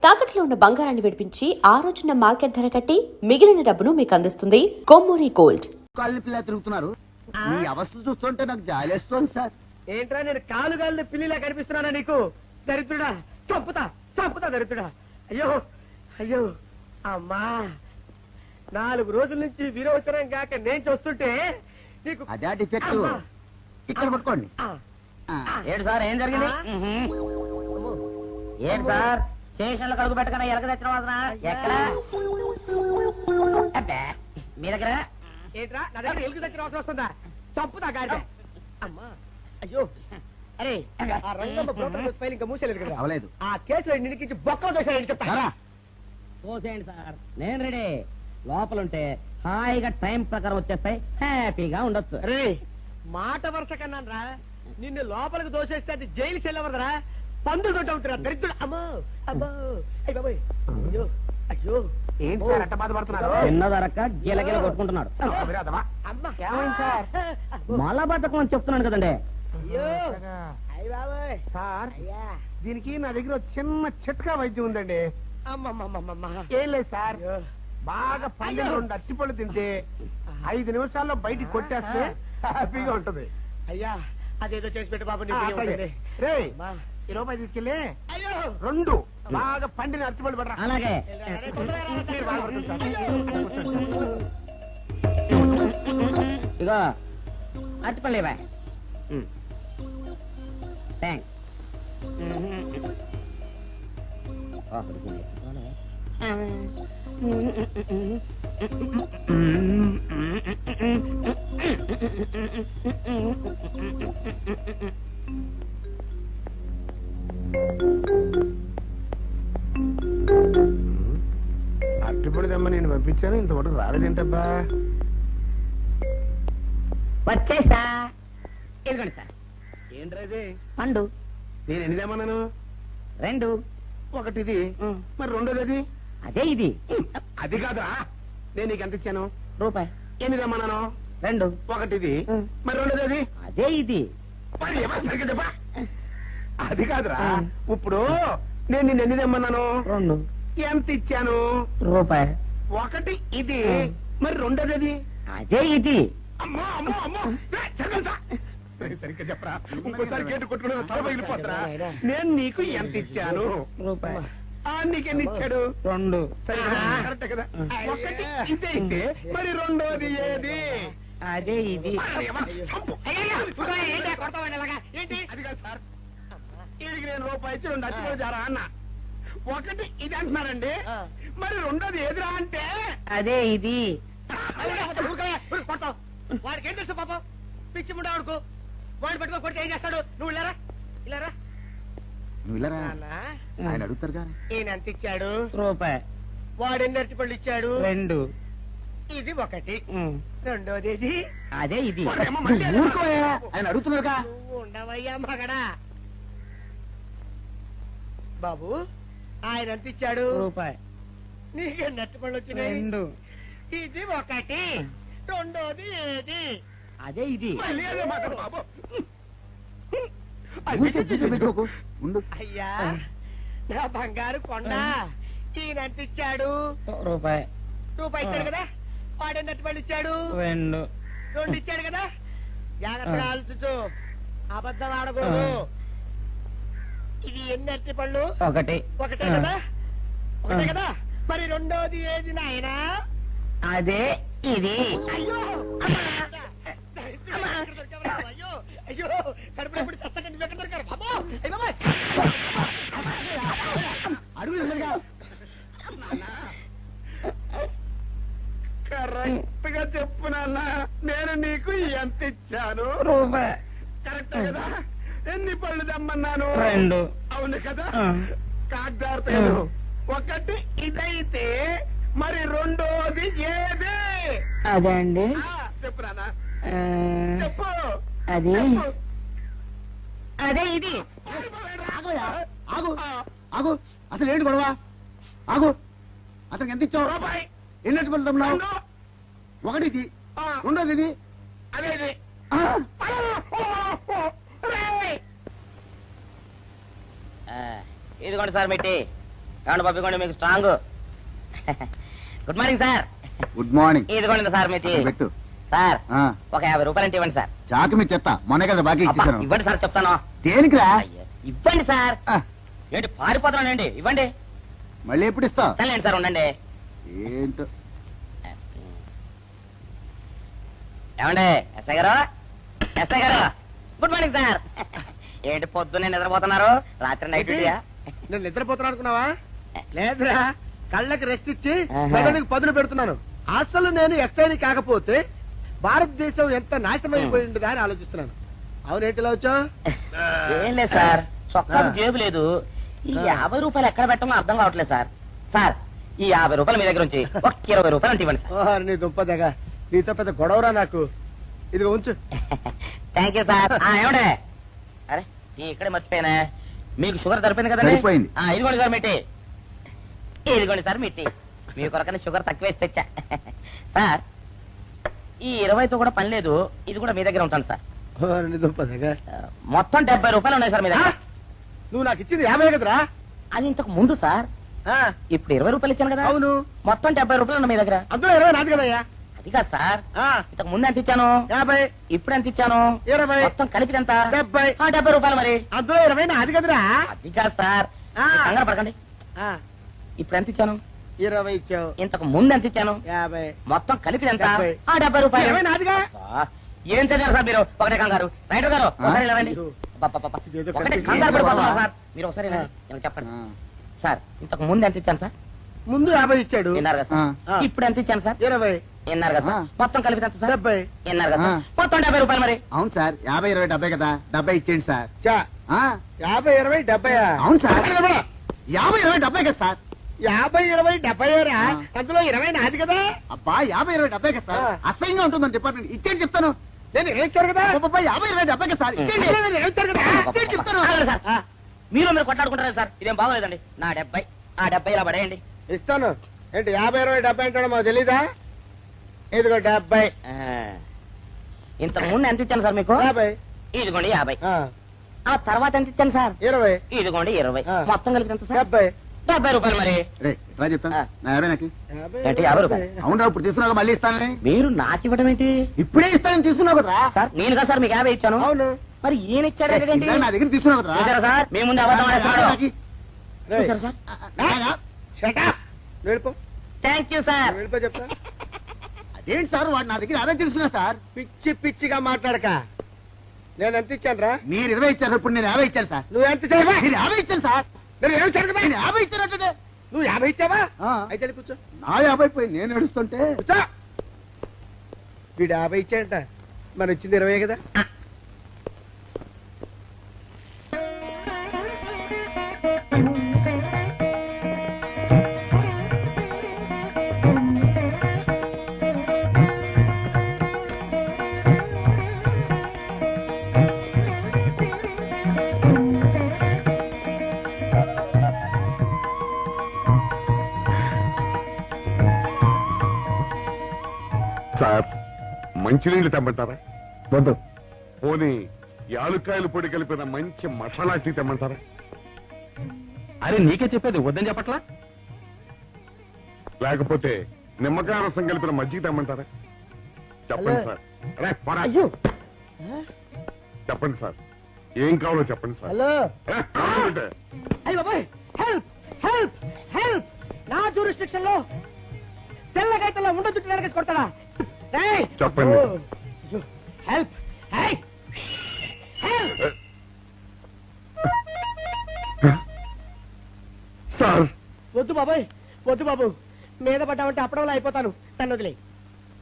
తాకట్లో ఉన్న బంగారాన్ని విడిపించి ఆ రోజున మార్కెట్ ధర కట్టి మిగిలిన డబ్బును మీకు అందిస్తుంది కొమ్మూరి గోల్డ్. కాళ్ళు పిల్ల తిరుగుతున్నారు. మీ అవస్థలు చూస్తుంటే నాకు జాలేస్తుంది సార్. ఏంట్రా నేను కాలుగాలిన పిల్లిలా కనిపిస్తున్నానా నీకు? దరిద్రుడా, చంపుతా చంపుతా దరిద్రుడా. అయ్యో అయ్యో అమ్మా, 4 రోజుల నుంచి విరోచనం కాక నేను చూస్తుంటే నీకు అదే డిఫెక్ట్. అమ్మా. ఇక్కడ పట్టుకోండి. ఏంటి సార్, ఏం జరిగింది? ఏంటి సార్, స్టేషన్ లో కడుగు పెట్టకన్నా ఎలక తెచ్చిన వాసన ఎక్కడ? అబ్బే, మీ దగ్గర ఏంట్రా నా దగ్గర ఎలుగు దగ్గర అవసరం వస్తుందా? చంపుతా గాడిద. అమ్మా అయ్యో, అరే ఆ రంగమ్మ బ్రోకర్ ఫైల్ ఇంకా మూసేలేదు కదా? అవలేదు. ఆ కేసులో నిడికించి బొక్కలు దోశాడని చెప్తా. రారా. పోసేయండి సార్, నేను రెడీ. లోపలుంటే హాయిగా టైం ప్రకారం వచ్చేస్తాయి, హ్యాపీగా ఉండొచ్చు. అరే మాట వరుస కన్నాను రా, నిన్ను లోపలికి దోసేస్తే అది జైలు చెల్లవరదరా, పందులు తోట ఉంటారా దరిద్రుడు. అమ్మో అమ్మో అయ్య బాబోయ్, అయ్యో అయ్యో. ఏంటి సార్ అట్ట బాధపడుతున్నారు? చిన్నదరక్క గీలగీల కొట్టుకుంటున్నాడు. అమ్మా ఏమైంది సార్? మలబద్ధకం అని చెప్తున్నాను కదండి. అయ్యో అయ్య బాబోయ్ సార్, అయ్యా. దీనికి నా దగ్గర ఒక చిన్న చిట్కా వైద్యం ఉందండి. అమ్మమ్మమ్మమ్మ. ఏం లేదు సార్, అయ్యో. బాగా పండిన 2 అరటిపళ్ళు తింటే 5 నిమిషాల్లో బయటికి కొట్టేస్తే హ్యాపీగా ఉంటది. అయ్యా అదేదో చేసి పెట్టు బాబు, నీ ఆ, పుణ్యం అట్లాగే. ఉంటుంది. రేయ్, అమ్మా. ఈ రూపాయి తీసుకెళ్ళి అయ్యో 2 బాగా పండిన అరటిపళ్ళు పడరా. అలాగే. అరే, తొందరగా రా, మీరు బాధపడుతుంది సార్. ఇగో అరటిపళ్ళు ఇవ్వ. థ్యాంక్స్. అరటిపళ్ళు తెమ్మ నేను పంపించాను, ఇంతవరకు రాలేదేంటబ్బా? వచ్చేసా. ఇదిగోండి సార్, ఏంట్రా ఇది? పండు నేను ఎన్ని తెమ్మన్నాను? 2. ఒకటిది, మరి రెండోది అది? అదే ఇది. అది కాదురా, నేను నీకు ఎంత ఇచ్చాను? రూపాయి. ఎన్ని తెమ్మన్నాను? 2. ఒకటిది, మరి రెండోది అది? అదే ఇది. మరి ఏమో సరిగ్గా చెప్పా. అది కాదురా, ఇప్పుడు నేను నిన్ను ఎన్ని తెమ్మన్నాను? 2. ఎంత ఇచ్చాను? రూపాయి. ఒకటి ఇది, మరి రెండోది అది? అదే ఇది. అమ్మో అమ్మో అమ్మో, సరిగ్గా చెప్పరా, ఇంకోసారి గేటు కొట్టుకుని తల పగిలిపోతారా? నేను నీకు ఎంత ఇచ్చాను? రూపాయి. నీకెన్ని ఇచ్చాడు? 2. సరిగ్గా కరెక్టే కదా? ఒకటి ఇదే అయితే మరి రెండోది ఏది? అదే ఇది. అరేవా, చంపు. ఏంటి కొడతావండి అలాగా? ఏంటి అది కాదు సార్, వీడికి నేను రూపాయి ఇచ్చి 2 అచ్చిపోయి జారా అన్న. ఒకటి ఇది అంటున్నారండి, మరి రెండోది ఏదిరా అంటే? అదే ఇది. కొడతావు. వాడికి ఏం తెలుసు పాపం, పిచ్చి ముండా వాడుకో. వాడిని పట్టుకో కొడితే ఏం చేస్తాడు? నువ్వు ఇలారా ఇలారా. నువ్వు వెళ్ళరా, నాన్న, ఆయన అడుగుతారుగా. ఈయన ఎంత ఇచ్చాడు? రూపాయి. వాడు ఎన్ని అరటిపళ్ళు ఇచ్చాడు? 2. ఇది ఒకటి, రెండోది ఇది. అదే ఇది. వాడేమో మళ్ళీ అదే ఊరుకోయా, ఆయన అడుగుతున్నారుగా. నువ్వు ఉండవయ్యా మగడా. బాబు ఆయన ఎంత ఇచ్చాడు? రూపాయి. నీకెన్ని అరటిపళ్ళు వచ్చినాయి? 2. ఇది ఒకటి, రెండోది ఏది? అదే ఇది. మళ్ళీ అదే మాట బాబు. ఊరికే బీపీ పెట్టుకోకు, ఉండు. అయ్యా నా బంగారు కొండ, ఈయన ఎంత ఇచ్చాడు? రూపాయి. రూపాయి ఇచ్చాడు కదా. వాడు ఎన్ని అరటిపళ్ళు ఇచ్చాడు? 2. 2 ఇచ్చాడు కదా. జాగ్రత్తగా ఆలోచించు, అబద్ధం ఆడకూడదు. ఇది ఎన్ని అరటిపళ్ళు? 1. ఒకటే కదా, ఒకటే కదా. మరి రెండోది ఏది నాయనా? అదే ఇది. అయ్యో అమ్మా! అమ్మా! అయ్యో అయ్యో, కడుపులో ఇప్పుడు చస్తగా నువ్వు ఎక్కడ దొరికారు బాబు? అయ్య బాబోయ్! అడుగు ఎదురుగా. కరెక్ట్ గా చెప్పు నాన్న, నేను నీకు ఎంత ఇచ్చాను? రూపాయి. కరెక్ట్ కదా? ఎన్ని పళ్ళు తెమ్మన్నాను? 2. అవును కదా? ఆ. కాగ్దార్తలేదు. ఒకటి ఇదైతే మరి రెండోది ఏది? అదే అండి. చెప్పు నాన్న, ఆ, చెప్పు. అది చెప్పు. అదే ఇది. ఆగు ఆగు, అసలు ఏంటి గొడవ? ఆగు, అతనికి ఎంత ఇచ్చావు? రూపాయి. ఎన్ని అరటిపళ్ళు తెమ్మన్నావు? రెండు. ఒకటి ఇది, ఆ, రెండోది ఇది. అదేది. ఆ, ఇదిగోండి సార్ మెట్టి. ఏమండి పంపించండి మీకు strong. Good morning sir. Good morning. ఇదిగోండి సార్ మీ టీ. పెట్టు. సార్ ఆ, ఒక 50 రూపాయలు అంటే ఇవ్వండి సార్. చాకు మీ చెత్త మొన్న కదా బాకీ అబ్బా, ఇచ్చేసాను. ఇవ్వండి సార్ చెప్తాను. దేనికిరా? అయ్యో, ఇవ్వండి సార్. ఆ, ఏంటి పారిపోతున్నానండి? ఇవ్వండి. మళ్ళీ ఎప్పుడు ఇస్తావు? తనలేండి సార్, ఉండండి. ఏంటో. ఏమండి ఎస్ఐ గారు, ఎస్ఐ గారు, గుడ్ మార్నింగ్ సార్. ఏంటి పొద్దున్నే నిద్రపోతున్నారు? రాత్రి నైట్ డ్యూటీయా? నేను నిద్రపోతున్నా అనుకున్నావా? లేదురా, కళ్ళకి రెస్ట్ ఇచ్చి ఆహా. మెదడుకి పదును పెడుతున్నాను. అసలు నేను ఎస్ఐని కాకపోతే భారతదేశం ఎంత నాశనమైపోయిందిగా అని ఆలోచిస్తున్నాను. అవునేంటిలా వచ్చావు? ఏం లేదు సార్, చొక్కాకు జేబు లేదు. ఈ 50 రూపాయలు ఎక్కడ పెట్టాలో అర్థం కావట్లేదు సార్. సార్ ఈ 50 రూపాయలు మీ దగ్గర ఉంచి ఒక 20 రూపాయలు అంటే ఇవ్వండి సార్. ఓహో, నీ దుంపదగా, నీతో పెద్ద గొడవరా నాకు. ఇదిగో ఉంచు. Thank you sir. ఏమండే, అరే టీ ఇక్కడే మర్చిపోయానా? మీకు షుగర్ సరిపోయింది కదండి? సరిపోయింది. ఇదిగోండి సార్ మీ టీ. ఇదిగోండి సార్ మీ టీ. మీ కొరకనే షుగర్ తక్కువ వేసి తెచ్చా. సార్ ఈ 20తో కూడా పని లేదు, ఇది కూడా మీ దగ్గర ఉంటాను సార్. ఓహో, నీ దుంపదగా. మొత్తం 70 రూపాయలు ఉన్నాయి సార్ మీ దగ్గర. నువ్వు నాకు ఇచ్చింది 50 కదరా? అది ఇంతకు ముందు సార్. ఆ, ఇప్పుడు 20 రూపాయలు ఇచ్చాను కదా. అవును. మొత్తం 70 రూపాయలు ఉన్నాయి మీ దగ్గర. అందులో 20 నాది కదయ్యా. అది కాదు సార్, ఆ, ఇంతకు ముందు ఎంత ఇచ్చాను, 50, ఇప్పుడు ఎంత ఇచ్చాను, 20, మొత్తం కలిపి ఎంత? 70. 70 రూపాయలు మరి. అందులో 20 నాది కదరా? అది కాదు సార్, ఆ. మీరు కంగారు పడకండి. ఆ, ఇప్పుడు ఎంత ఇచ్చాను, 20 ఇచ్చావు. ఇంతకు ముందు ఎంత ఇచ్చాను, 50. మొత్తం కలిపి ఎంత? 70. 70 రూపాయలు. 20 నాదిగా? అబ్బా, ఏం చదివారు సార్ మీరు? ఒకటే కంగారు. రైటర్ గారు ఒకసారి ఇలాండి. ఇదేదో ఒకటే కనిపించింది. కంగారు పడిపోతున్నారు సార్. మీరు ఒకసారి ఇలాండి. ఇలా చెప్పండి ఆ, సార్. ఇంతకు ముందు ఎంత ఇచ్చాను సార్? ముందు 50 ఇచ్చాడు. విన్నారు కదా సార్. ఆ. ఇప్పుడు ఎంత ఇచ్చాను సార్? 20, విన్నారు కదా సార్. ఆ. మొత్తం కలిపి ఎంత సార్? 70. విన్నారు కదా సార్. ఆ. మొత్తం 70 రూపాయలు మరి. అవును సార్, 50, 20, 70 కదా. 70 ఇచ్చేయండి సార్. చా, ఆ, 50, 20, 70. అవును సార్. 50, 20, 70 కదా సార్. 50, 20, 70 రా. ఆ. అందులో 20 నాది కదా? అబ్బా 50, 20, 70 కదా సార్. ఆ. అసహ్యంగా ఉంటుంది డిపార్ట్మెంట్. ఇచ్చేయండి చెప్తాను. నేను ఇచ్చారు కదా? అబ్బబ్బా, 50, 20, 70 కదా సార్. ఇచ్చేయండి. నేను ఇచ్చారు కదా? ఇచ్చేయండి చెప్తాను. ఆగండి సార్. ఆ, మీరు కొట్లాడుకుంటారు సార్. ఇదేం బాగోలేదండి. నా 70, ఆ 70 ఇలా పడేయండి. ఇస్తాను. ఏంటి 50, 20, 70 అంటాడు మాకు తెలీదా? ఇదిగో 70. ఆ. ఇంతకు ముందు ఎంత ఇచ్చాను సార్ మీకు? 50. ఇదిగోండి 50. ఆ, ఆ తర్వాత ఎంత ఇచ్చాను సార్? 20. ఇదిగోండి 20. ఆ. మొత్తం కలిపి ఎంత సార్? 70. 70 రూపాయలు మరి. రే రా చెప్తాను. ఆ. నా 50 నాకు. 50, ఏంటి, 50 రూపాయలు? అవును రా, ఇప్పుడు తీసుకున్నాక మళ్ళీ ఇస్తానని. మీరు నాకు ఇవ్వడం ఏంటి ఇప్పుడే ఇస్తానని తీసుకున్నావు కదా. సార్? నేను కదా సార్ మీకు 50 ఇచ్చాను. అవును. మరి ఈయన ఇచ్చారు ఏంటి? ఇందాక నా దగ్గర తీసుకున్నావు కదా. చూసారా సార్, మీ ముందు అబద్ధం ఆడేస్తున్నాడు. రేయ్, చూసారా సార్? shut up. నువ్వు వెళ్ళిపో. Thank you sir. నువ్వు వెళ్ళిపో చెప్తా. అదేంటి సార్, వాడు నా దగ్గర 50 తీసుకున్నా సార్. పిచ్చి పిచ్చిగా మాట్లాడక. నేను ఎంత ఇచ్చాను రా? మీరు 20 ఇచ్చారు, ఇప్పుడు నేను 50 ఇచ్చాను సార్. నువ్వు ఎంత చేయవా? నేను 50 ఇచ్చాను సార్. నేను ఏమి ఇచ్చాను కదా? నేను 50 ఇచ్చానంటే నువ్వు 50 ఇచ్చావా? ఆ. అయితే వెళ్ళి కూర్చో. నా 50 పోయి నేను ఏడుస్తుంటే. కూర్చో. వీడు 50 ఇచ్చాడంట, మన ఇచ్చింది 20 కదా? సార్ మంచినీళ్ళు తెమ్మంటారా? వద్దు. పోనీ యాలుక్కాయలు పొడి కలిపిన మంచి మసాలా టీ తెమ్మంటారా? అరే నీకే చెప్పేది వద్దని చెప్పట్లా? లేకపోతే నిమ్మకాయ రసం కలిపిన మజ్జిగ తెమ్మంటారా? చెప్పండి హలో. సార్. రే, పోరా. అయ్యో. చెప్పండి సార్, ఏం కావాలో చెప్పండి సార్. హలో. రే, కావాలంటే. అయ్య బాబాయ్, హెల్ప్ హెల్ప్ హెల్ప్. నా జ్యూరిస్డిక్షన్ లో తెల్లగైతల్లో ఉండ చుట్టూ వెనకేసి కొడతాడా? రేయ్. చెప్పండి. అయ్యో, హెల్ప్. హై. హెల్ప్. సార్ వద్దు బాబాయ్, వద్దు బాబు. మీద పడ్డామంటే అప్పడంలో అయిపోతాను. నన్ను వదిలే.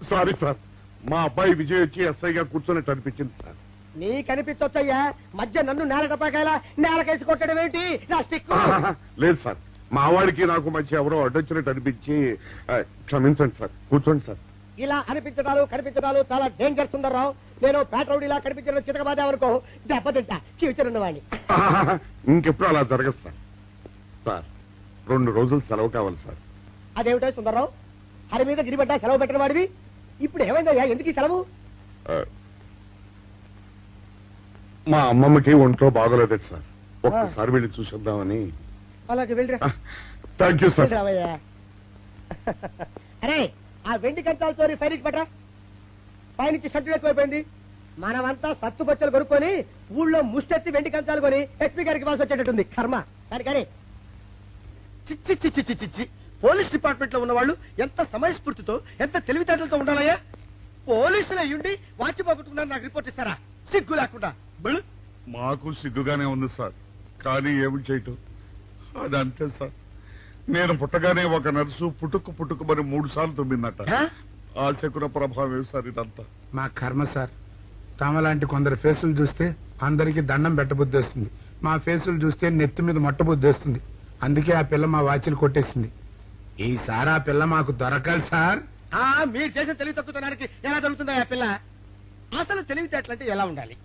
సారీ సార్, మా అబ్బాయి విజయ్ వచ్చి ఎస్ఐగా కూర్చొని అనిపించింది సార్. నీ కనిపించొచ్చయ్యా, మధ్య నన్ను నేల టపాకాయలా నేలకేసి కొట్టడం ఏంటి? నా స్టిక్. లేదు సార్, మా వాడికి నాకు మధ్య ఎవరో అడ్డొచ్చినట్టు అనిపించి క్షమించండి సార్. కూర్చోండి సార్. ఇలా అనిపించడాలు కనిపించడాలు చాలా డేంజర్ సుందర్రావు. నేను పేట్రౌడీలా కనిపించడం చితకబాదామనుకో, దెబ్బతింటా ఫ్యూచర్ ఉన్నవాడిని. ఇంకెప్పుడు అలా జరగదు సార్. సార్ 2 రోజులు సెలవు కావాలి సార్. అదేమిటో సుందర్రావు, హరి మీద గిరిబడ్డా సెలవు పెట్టిన వాడివి. ఇప్పుడు ఏమైందయ్యా, ఎందుకు ఈ సెలవు? ఆ, మా అమ్మమ్మకి ఒంట్లో బాగోలేదు సార్. ఒక్కసారి వెళ్ళి చూసొద్దామని. అలాగే వెళ్ళిరా. Thank you sir. రావయ్యా. అరే ఆ వెండి కంచాల చోరీ ఫైరికి పట్రా. పైనుంచి షట్టు ఎక్కువైపోయింది. మనమంతా సత్తుపచ్చలు కొనుక్కొని ఊళ్ళో ముష్టెత్తి వెండి కంచాలు కొని ఎస్పీ గారికి ఇవ్వాల్సి వచ్చేటట్టుంది కర్మ. కానీ చిచ్చి చిచ్చి చిచ్చి చిచ్చి పోలీస్ డిపార్ట్మెంట్ లో ఉన్న వాళ్ళు ఎంత సమయస్ఫూర్తితో ఎంత తెలివితేటలతో ఉండాలయ్యా. పోలీసులు అయ్యుండి వాచి పోగొట్టుకున్నారు నాకు రిపోర్ట్ ఇస్తారా? సిగ్గు లేకుండా బళ్ళు. మాకు సిగ్గుగానే ఉంది సార్, కానీ ఏమి చేయటం అదంతే సార్. నేను పుట్టగానే ఒక నర్సు పుట్టుకు మరి 3 సార్లు తుమ్మిందట. ఆ శకున ప్రభావం సార్ ఇదంతా. మా కర్మ సార్. తమలాంటి కొందరు ఫేసులు చూస్తే అందరికి దండం పెట్టబుద్ధి వస్తుంది. మా ఫేసులు చూస్తే నెత్తి మీద మొట్టబుద్ధి వస్తుంది. అందుకే ఆ పిల్ల మా వాచిలు కొట్టేసింది. ఈసారి ఆ పిల్ల మాకు దొరకాలి సార్. మీరు చేసిన తెలివి తక్కువతనానికి ఎలా దొరుకుతుందా ఆ పిల్ల? అసలు తెలివితేటలంటే ఎలా ఉండాలి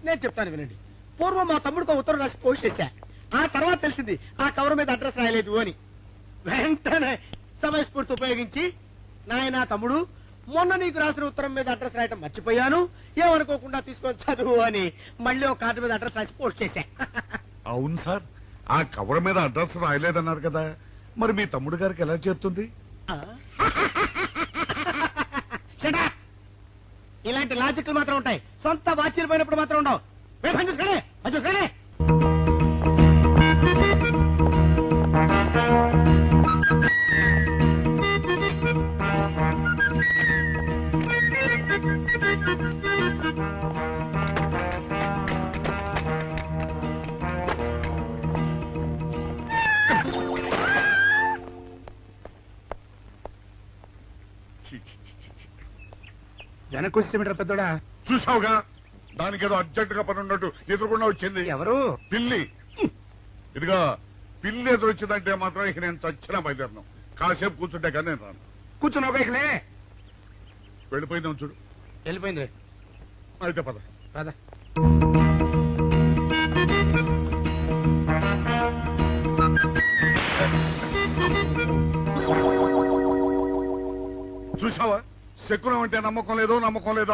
నేను చెప్తాను వినండి. పూర్వం మా తమ్ముడికి ఉత్తరం రాసి పోస్ట్ చేశా. ఆ తర్వాత తెలిసింది ఆ కవర్ మీద అడ్రస్ రాయలేదు అని. వెంటనే సమయస్ఫూర్తి ఉపయోగించి నాయనా తమ్ముడు మొన్న నీకు రాసిన ఉత్తరం మీద అడ్రస్ రాయటం మర్చిపోయాను, ఏమనుకోకుండా తీసుకొని చదువు అని మళ్ళీ ఒక కార్డు మీద అడ్రస్ రాసి పోస్ట్ చేశా. అవును సార్, ఆ కవర్ మీద అడ్రస్ రాయలేదన్నారు కదా, మరి మీ తమ్ముడు గారికి ఎలా చేరుతుంది? Shut up! ఇలాంటి లాజిక్లు మాత్రం ఉంటాయి, సొంత వాచీలు పోయినప్పుడు మాత్రం ఉండవు. పని చూసుకోండి, పని చూసుకోండి. వెనక్కి వచ్చేమిట్రా పెద్దోడా? చూసావుగా, దానికేదో అర్జెంట్ గా పని ఉన్నట్టు ఎదురుకుండా వచ్చింది. ఎవరు? పిల్లి. ఇదిగా పిల్లి ఎదురొచ్చిందంటే మాత్రం ఇక నేను చచ్చినా బయలుదేరను. కాసేపు కూర్చుంటే కానీ నేను రాను. కూర్చున్నావు బైక్లే. వెళ్ళిపోయిందాం చూడు. వెళ్ళిపోయింది. అయితే పద. పద. చూసావా, శకునం అంటే నమ్మకం లేదో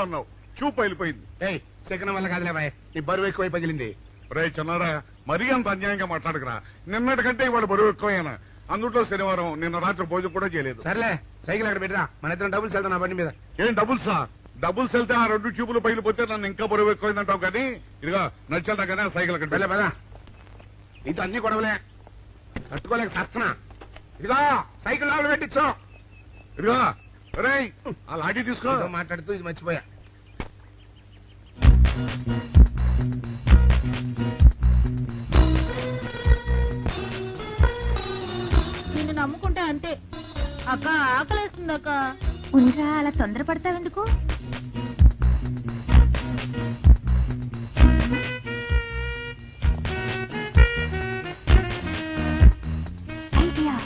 అన్నావు. చూపు వెళ్ళిపోయింది. ఏయ్, శకనం వల్ల కాదులే బాయ్, నీ బరువు ఎక్కువై పగిలింది. రే చిన్నారా, మరీ అంత అన్యాయంగా మాట్లాడకురా. నిన్నటికంటే ఇవాళ బరువు ఎక్కువైనా. అందులో శనివారం నిన్న రాత్రి భోజనం కూడా చేయలేదు. సర్లే, సైకిల్ అక్కడ పెట్టరా, మన ఇద్దరం డబ్బులు వెళ్తాం నా బండి మీద. ఏం డబుల్సా? డబుల్స్ వెళ్తే ఆ 2 ట్యూబులు పగిలిపోతే నన్ను ఇంకా బరువు ఎక్కువైందంటావు. కానీ ఇదిగా నడిచెళ్తా కానీ ఆ సైకిల్ అక్కడ వెళ్ళే పదా. నీతో అన్ని గొడవలే, తట్టుకోలేక సస్తున్నా. ఇదిగో సైకిల్ లోపల పెట్టించు. ఇదిగా రే, ఆ లాఠీ తీసుకో. ఏదో మాట్లాడుతూ ఇది మర్చిపోయా. నిన్ను నమ్ముకుంటే అంతే అక్క. ఆకలేస్తుంది అక్క. ఉండరా, అలా తొందరపడతావెందుకు? ఐడియా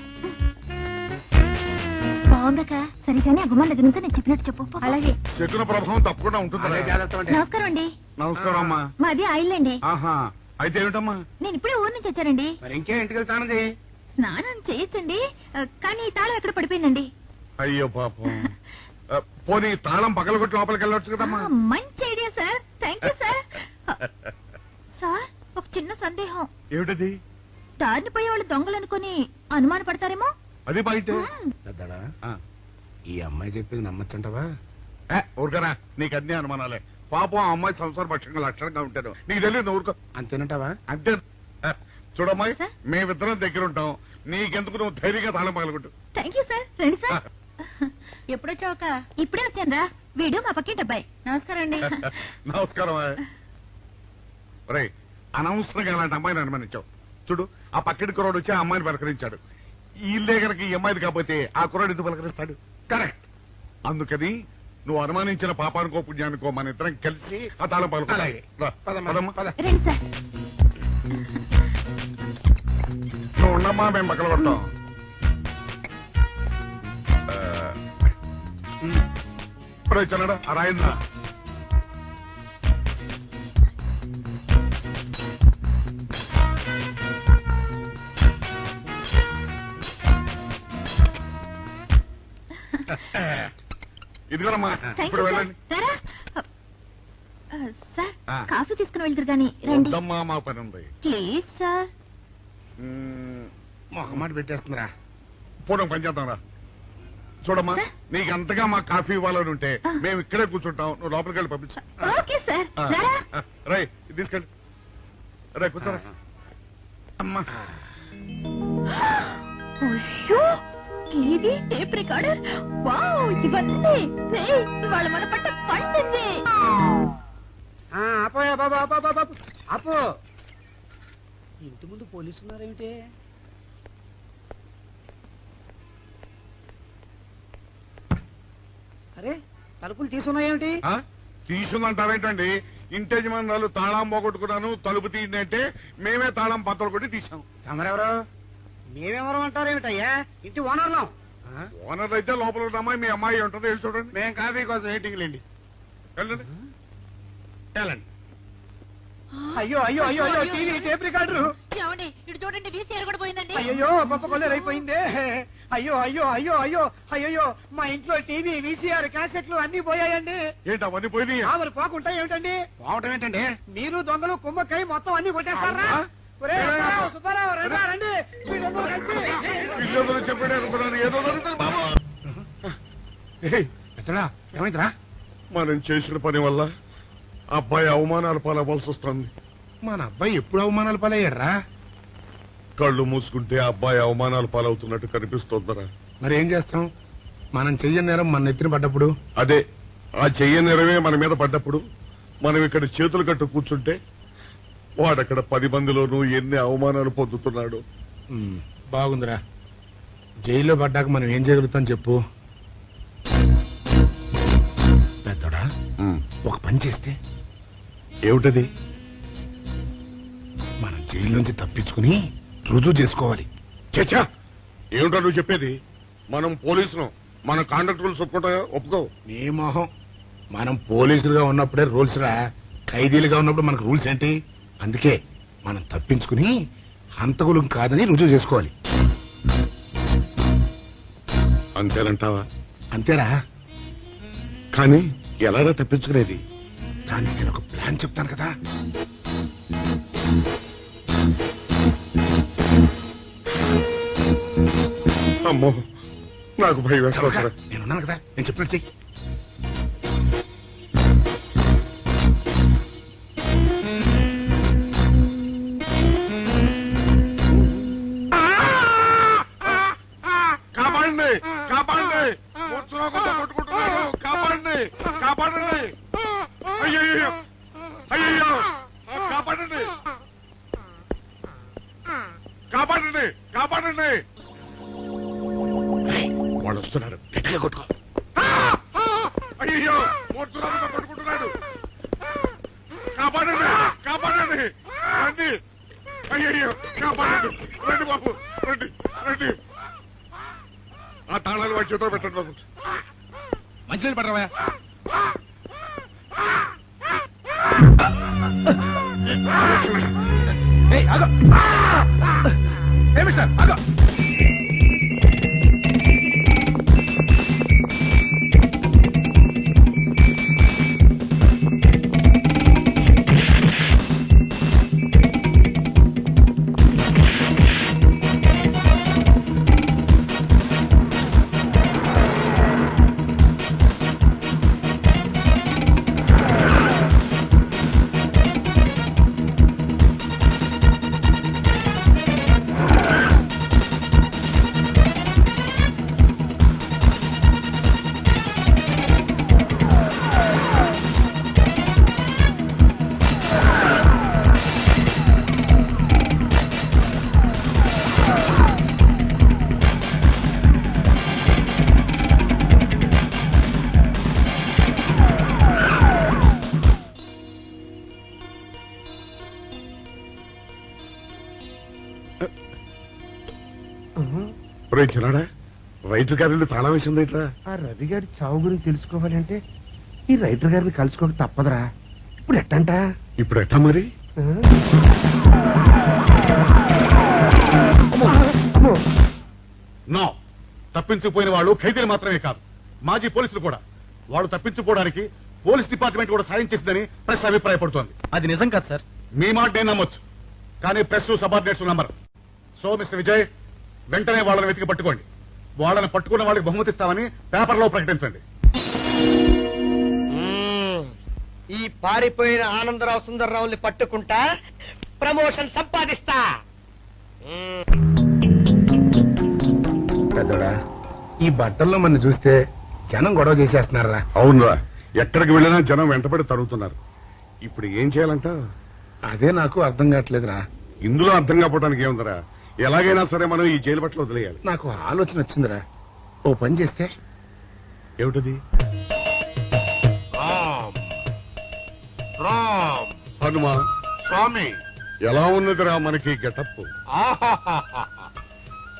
బాగుందక్క. సరిగానే అమ్మమ్మ దగ్గర నుంచి నేను చెప్పినట్టు చెప్పు. అలాగే. శకున ప్రభావం తప్పకుండా ఉంటుంది. అదే చేస్తామంటే. నమస్కారం అండి. నమస్కారం అమ్మా. మాది ఆయిల్ అండి. ఆహా, అయితే ఏమిటమ్మా? నేను ఇప్పుడే ఊరు నుంచి వచ్చానండి. మరి ఇంకే ఇంటికి వెళ్ళి స్నానం చేయి. స్నానం చేయొచ్చండి, కానీ ఈ తాళం ఎక్కడ పడిపోయిందండి. అయ్యో పాపం. పోనీ తాళం పగలగొట్టి లోపలికి వెళ్ళొచ్చు కదమ్మా. మంచి idea sir, thank you sir. Sir, ఒక చిన్న సందేహం. ఏమిటది? దారిని పోయే వాళ్ళు దొంగలు అనుకుని అనుమాన పడతారేమో. అది బయట. పెద్దడా, ఈ అమ్మాయి చెప్పింది నమ్మచ్చంటవా? ఊరుకరా, నీకు అన్ని అనుమానాలే. పాపం ఆ అమ్మాయి సంసార పక్షంగా లక్షణంగా ఉంటాను. నీకు తెలియదు, ఊరుకో. అంతేనంటావా? అంతే. చూడమ్మాయి, సార్? మేమిద్దరం దగ్గర ఉంటాం. నీకెందుకు, నువ్వు ధైర్యంగా తాళం పగలగొట్టు. Thank you sir. రండి సార్. ఎప్పుడొచ్చావుక? ఇప్పుడే వచ్చాను. వీడు మా పక్కింటి అబ్బాయి. నమస్కారం అండి. నమస్కారం. రే, అనవసరంగా అలాంటి అమ్మాయిని అనుమానించావు. చూడు, ఆ పక్కటి కుర్రాడు వచ్చి ఆ అమ్మాయిని పలకరించాడు. ఈ ఇల్లే కనుక ఈ అమ్మాయిది కాకపోతే ఆ కుర్రాడు ఎందుకు పలకరిస్తాడు? కరెక్ట్. అందుకని నువ్వు అనుమానించిన పాపానికో పుణ్యానికో మన ఇద్దరం కలిసి ఆ తాళం పలుకు. అలాగే. పద. రండి సార్. నువ్వు ఉండమ్మా, మేము పక్కన కొడతాం. ఇప్పుడు చిన్నడా ఆ రాయిందా? ఇదిగోనమ్మా, ఇప్పుడు వెళ్ళండి. సార్, కాఫీ తీసుకుని వెళ్తారు గాని రండి. వద్దమ్మా, మా పని ఉంది. Please sir. మొహమాట పెట్టేస్తుందిరా. పోవడం పని చేద్దాంరా. చూడమ్మా, నీకు అంతగా మా కాఫీ ఇవ్వాలని ఉంటే మేము ఇక్కడే కూర్చుంటాం, నువ్వు లోపలికి వెళ్ళి పంపించు. Okay sir. రై తీసుకెళ్ళి రే కూర్చోరా. అమ్మా అయ్యో, టీవీ, టేప్ రికార్డర్, వావ్, ఇవన్నీ వాళ్ళ మన పట్ట పండింది. ఆపోయా బాబా, బాబు ఆపో. ఇంటి ముందు పోలీసు ఉన్నారేమిటి? అరే, తలుపులు తీసున్నాయేమిటి? తీసుందంటారేంటండి? ఇంటి యజమానురాలు తాళం పోగొట్టుకున్నాను, తలుపు తీయండి అంటే మేమే తాళం పత్రాలు కొట్టి తీసాం. తమరెవరు? మేమెవరు అంటారేమిటయ్యా? ఇంటి ఓనర్లం. ఓనర్ అయితే లోపల ఉన్న అమ్మాయి మీ అమ్మాయి ఉంటుంది, వెళ్ళి చూడండి. మేము కాఫీ కోసం మీటింగ్ లేండి. వెళ్ళండి వెళ్ళండి. అయ్యో అయ్యో అయ్యో అయ్యో, టీవీ, టేప్ రికార్డరు. ఏమండి ఇటు చూడండి, వీసీఆర్ కూడా పోయిందండి. అయ్యో, గొప్ప కొల్లేరు అయిపోయిందే. అయ్యో అయ్యో అయ్యో అయ్యో అయ్యో, మా ఇంట్లో టీవీ, వీసీఆర్, క్యాసెట్లు అన్ని పోయాయండి. ఏంటి అవన్నీ పోయినాయి? ఆవులు పోకుంటా ఏమిటండి? పోవటం ఏంటండి? మీరు దొంగలు కుమ్మక్కై మొత్తం అన్ని కొట్టేస్తారా? ఒరేయ్, సుబ్బారావు, సుబ్బారావు, రండి, రండి, మీరందరూ కలిసి. పిల్లలు చెప్పాడు అనుకున్నాను, ఏదో జరుగుతుంది బాబు. ఎత్తడా ఏమైందిరా? మనం చేసిన పని వల్ల అబ్బాయి అవమానాలు పాలవలసి వస్తుంది. మన అబ్బాయి ఎప్పుడు అవమానాలు పాలయ్యారా? కళ్ళు మూసుకుంటే అబ్బాయి అవమానాలు పాలవుతున్నట్టు కనిపిస్తోందరా. మరి ఏం చేస్తాం? మనం చెయ్యని నేరం మన నెత్తిన పడ్డప్పుడు. అదే, ఆ చెయ్యని నెరవే మన మీద పడ్డప్పుడు మనం ఇక్కడ చేతులు కట్టు కూర్చుంటే వాడక్కడ 10 మందిలోనూ ఎన్ని అవమానాలు పొందుతున్నాడు. బాగుందిరా. జైల్లో పడ్డాక మనం ఏం చేయగలుగుతాం చెప్పు? పెద్దోడా, ఒక పని చేస్తే. ఏమిటది? మనం జైలు నుంచి తప్పించుకుని రుజువు చేసుకోవాలి. చచ్చా, ఏమిటో నువ్వు చెప్పేది? మనం పోలీసులు, మన కాంట్రాక్టర్లు ఒప్పుకో. నీ మొహం. మనం పోలీసులుగా ఉన్నప్పుడే రూల్స్ రా. ఖైదీలుగా ఉన్నప్పుడు మనకు రూల్స్ ఏంటి? అందుకే మనం తప్పించుకుని హంతకులం కాదని రుజువు చేసుకోవాలి. అంతేనంటావా? అంతేరా. కానీ ఎలాగా తప్పించుకునేది? దానికి నేను ఒక ప్లాన్ చెప్తాను కదా. అమ్మో, నాకు భయం వేస్తా. నేనున్నాను కదా, నేను చెప్పినట్టు చెయ్యి. కాపాడండి, కాపాడండి, కొట్టుకుంటున్నాడు, కాపాడండి, కాపాడండి. అయ్యయ్యో, అయ్యయ్యో, కాపాడండి, కాపాడండి, కాపాడండి. వాళ్ళు వస్తున్నారు, గట్టిగా కొట్టుకో. అయ్యో, మూర్తురాలతో కొట్టుకుంటున్నాడు. కాపాడండి, కాపాడండి, రండి. అయ్యయ్యో, కాపాడండి, రండి బాబు, రండి, రండి. ఆ తాళాలు వాడి చేతిలో పెట్టండి బాబు. మంచినీళ్ళు పడరావా? చిన్నాడా, రైటర్ గారి తాళం వేసింది ఇట్లా. ఆ రవి గారి చావు గురించి తెలుసుకోవాలంటే ఈ రైటర్ గారిని కలుసుకోక తప్పదురా. ఇప్పుడు ఎట్టంట? ఇప్పుడు ఎట్టా మరి? నో, తప్పించుకుపోయిన వాళ్ళు ఖైదీలు మాత్రమే కాదు, మాజీ పోలీసులు కూడా. వాళ్ళు తప్పించుకోవడానికి పోలీస్ డిపార్ట్మెంట్ కూడా సాయం చేసిందని ప్రెస్ అభిప్రాయపడుతోంది. అది నిజం కాదు సార్. మీ మాట నేను నమ్మొచ్చు, కానీ press subordinates number. So mister Vijay, వెంటనే వాళ్ళని వెతికి పట్టుకోండి. వాళ్ళని పట్టుకున్న వాళ్ళకి బహుమతి ఇస్తామని పేపర్లో ప్రకటించండి. ఈ పారిపోయిన ఆనందరావు సుందర్రావుని పట్టుకుంటా ప్రమోషన్ సంపాదిస్తా. పెద్దోడా, ఈ బట్టల్లో మన చూస్తే జనం గొడవ చేసేస్తున్నారా? అవునురా, ఎక్కడికి వెళ్ళినా జనం వెంటబడి తరుగుతున్నారు. ఇప్పుడు ఏం చేయాలంట? అదే నాకు అర్థం కావట్లేదురా. ఇందులో అర్థం కాకపోవడానికి ఏముందిరా? ఎలాగైనా సరే మనం ఈ జైలు బట్టలు వదిలేయాలి. నాకు ఆలోచన వచ్చిందిరా. ఓ పని చేస్తే ఏమిటది? హనుమా స్వామి, ఎలా ఉన్నదిరా మనకి గెటప్?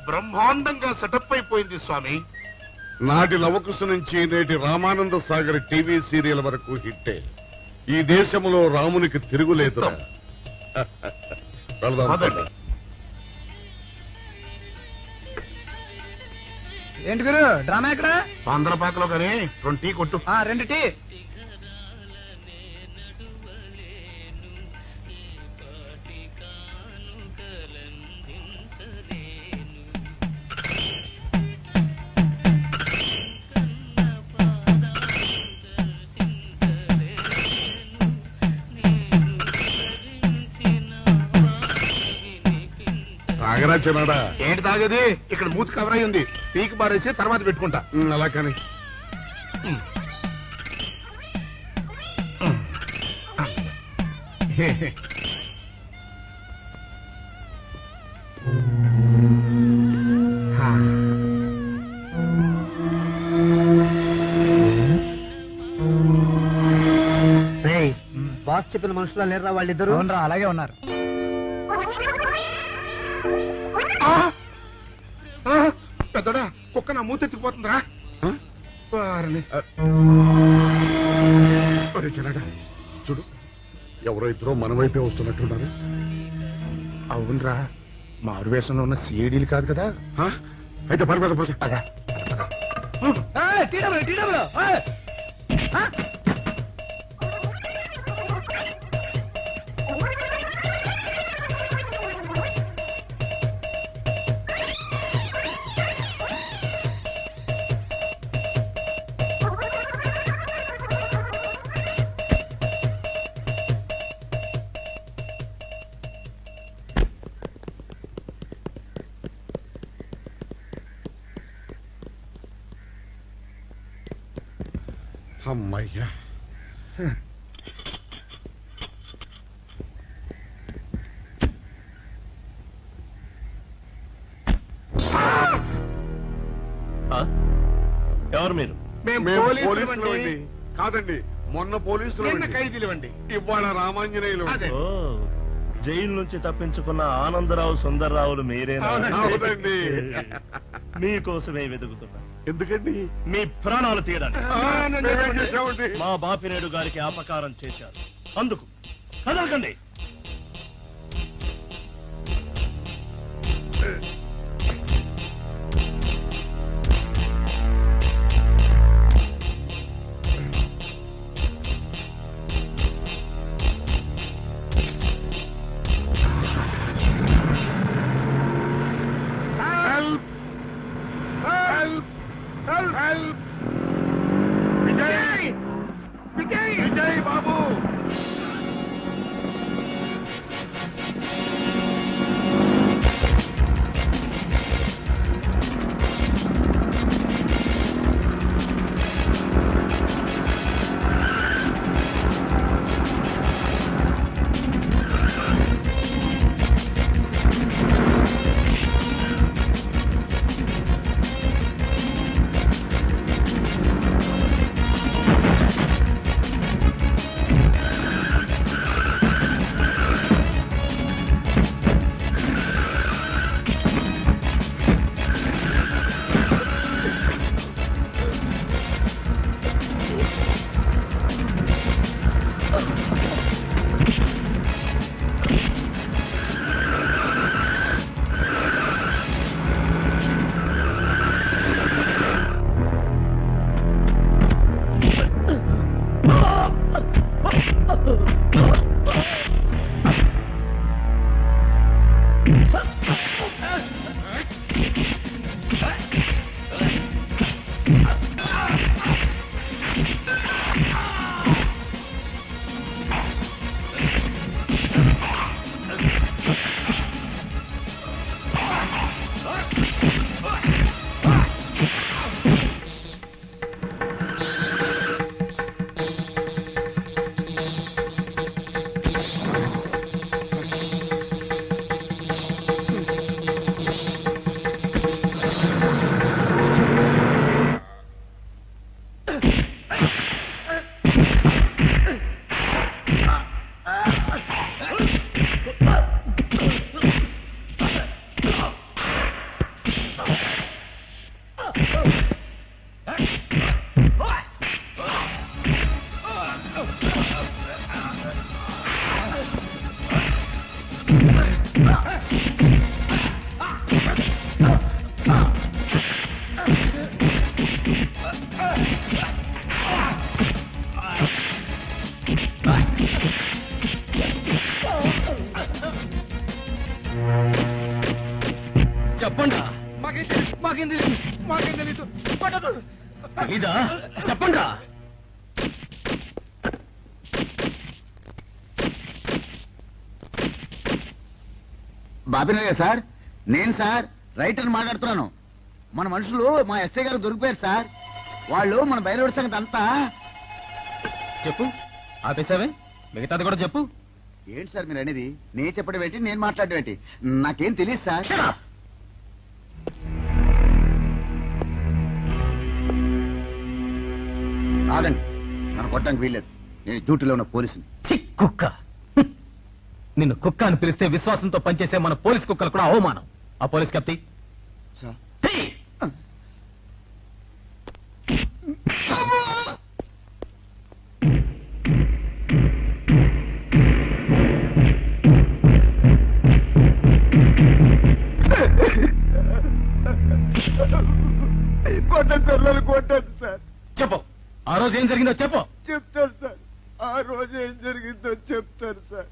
బ్రహ్మాండంగా సెటప్ అయిపోయింది స్వామి. నాటి లవకుశ నుంచి నేటి రామానంద సాగర్ టీవీ సీరియల్ వరకు హిట్టే. ఈ దేశంలో రామునికి తిరుగులేదురా. వెళదాం పద. ఏంటి గురు డ్రామా ఎక్కడ? ఆంధ్రపాకలో కానీ 2 టీ కొట్టు. 2 టీ. తాగరా చిన్నాడా? ఏంటి తాగేది? ఇక్కడ మూతి కవర్ అయి ఉంది. పీకి బారేసి తర్వాత పెట్టుకుంటా. అలా కానీ బాస్ చెప్పిన మనుషులా లేరా వాళ్ళిద్దరు? అలాగే ఉన్నారు. పెద్దోడా, కుక్క నా మూతి ఎత్తుకుపోతుందిరా. చిన్నాడా చూడు, ఎవరో ఇద్దరు మన వైపే వస్తున్నట్టున్నారు. అవునరా, మారు వేషంలో ఉన్న సీడీలు కాదు కదా. అయితే పర్వాలేదు. అమ్మయ్యా, ఎవరు మీరు? మేము పోలీసులు అండి. కాదండి, మొన్న పోలీసులు ఖైదీలు అండి. ఇవాళ రామాంజనేయులు. ఓ, జైలు నుంచి తప్పించుకున్న ఆనందరావు సుందర్రావులు మీరేనా? అవునండి. మీకోసమే వెతుకుతున్నా. ఎందుకండి? మీ ప్రాణాలు తీయడానికి చేశామండి. మా బాపినేడు గారికి అపకారం చేశారు. అందుకు కదలకండి. విజయ్! విజయ్! విజయ్ బాబు! చెప్పండి. మాకేం తెలీదు. ఇదా చెప్పండి. బాబినయ్య సార్, నేను సార్ రైటర్ మాట్లాడుతున్నాను. మన మనుషులు మా ఎస్ఐ గారు దొరికిపోయారు సార్. వాళ్ళు మన బయలుదేరి సంగతి అంతా చెప్పు. ఆపేసావే, మిగతాది కూడా చెప్పు. ఏంటి సార్ మీరు అనేది? నేను చెప్పడం ఏంటి, నేను మాట్లాడడం ఏంటి? నాకేం తెలియదు సార్. ఆగండి, నన్ను కొట్టడానికి వీల్లేదు. నేను డ్యూటీలో ఉన్న పోలీసుని. కుక్క. నిన్ను కుక్క అని పిలిస్తే విశ్వాసంతో పనిచేసే మన పోలీస్ కుక్కలు కూడా అవమానం. ఆ పోలీస్ కెప్టి సార్ కొట్టండి సార్, నన్ను కొట్టండి సార్. చెప్పు, ఆ రోజు ఏం జరిగిందో చెప్పు. చెప్తాను సార్, ఆ రోజు ఏం జరిగిందో చెప్తాను సార్.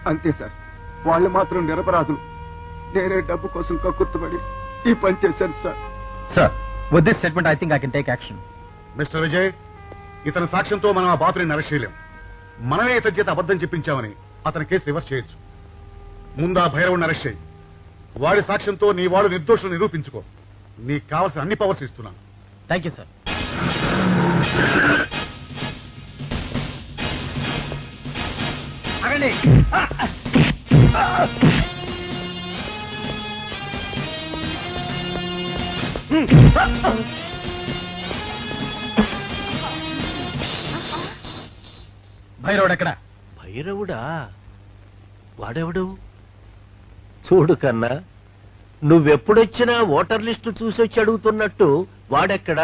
అంతే సార్, వాళ్ళు మాత్రం నిరపరాధులు. నేనే డబ్బు కోసం కక్కుర్తుపడి ఈ పని చేశాను sir. Sir, with this statement I think I can take action. Mister Vijay, ఇతని సాక్ష్యంతో మనం ఆ బాపుని అరెస్ట్ చేయలేం. మనమే ఇతని చేత అబద్ధం చెప్పించామని అతని కేసు రివర్స్ చేయొచ్చు. ముందు ఆ భైరవుని అరెస్ట్ చేయి. వాడి సాక్ష్యంతో నీ వాడు నిర్దోషులు నిరూపించుకో. నీకు కావాల్సిన అన్ని పవర్స్ ఇస్తున్నాను. Thank you sir. ఆగండి. భైరవుడు ఎక్కడ? భైరవుడా? వాడెవడు? చూడు కన్నా, నువ్వెప్పుడొచ్చినా ఓటర్ లిస్టు చూసొచ్చి అడుగుతున్నట్టు వాడెక్కడ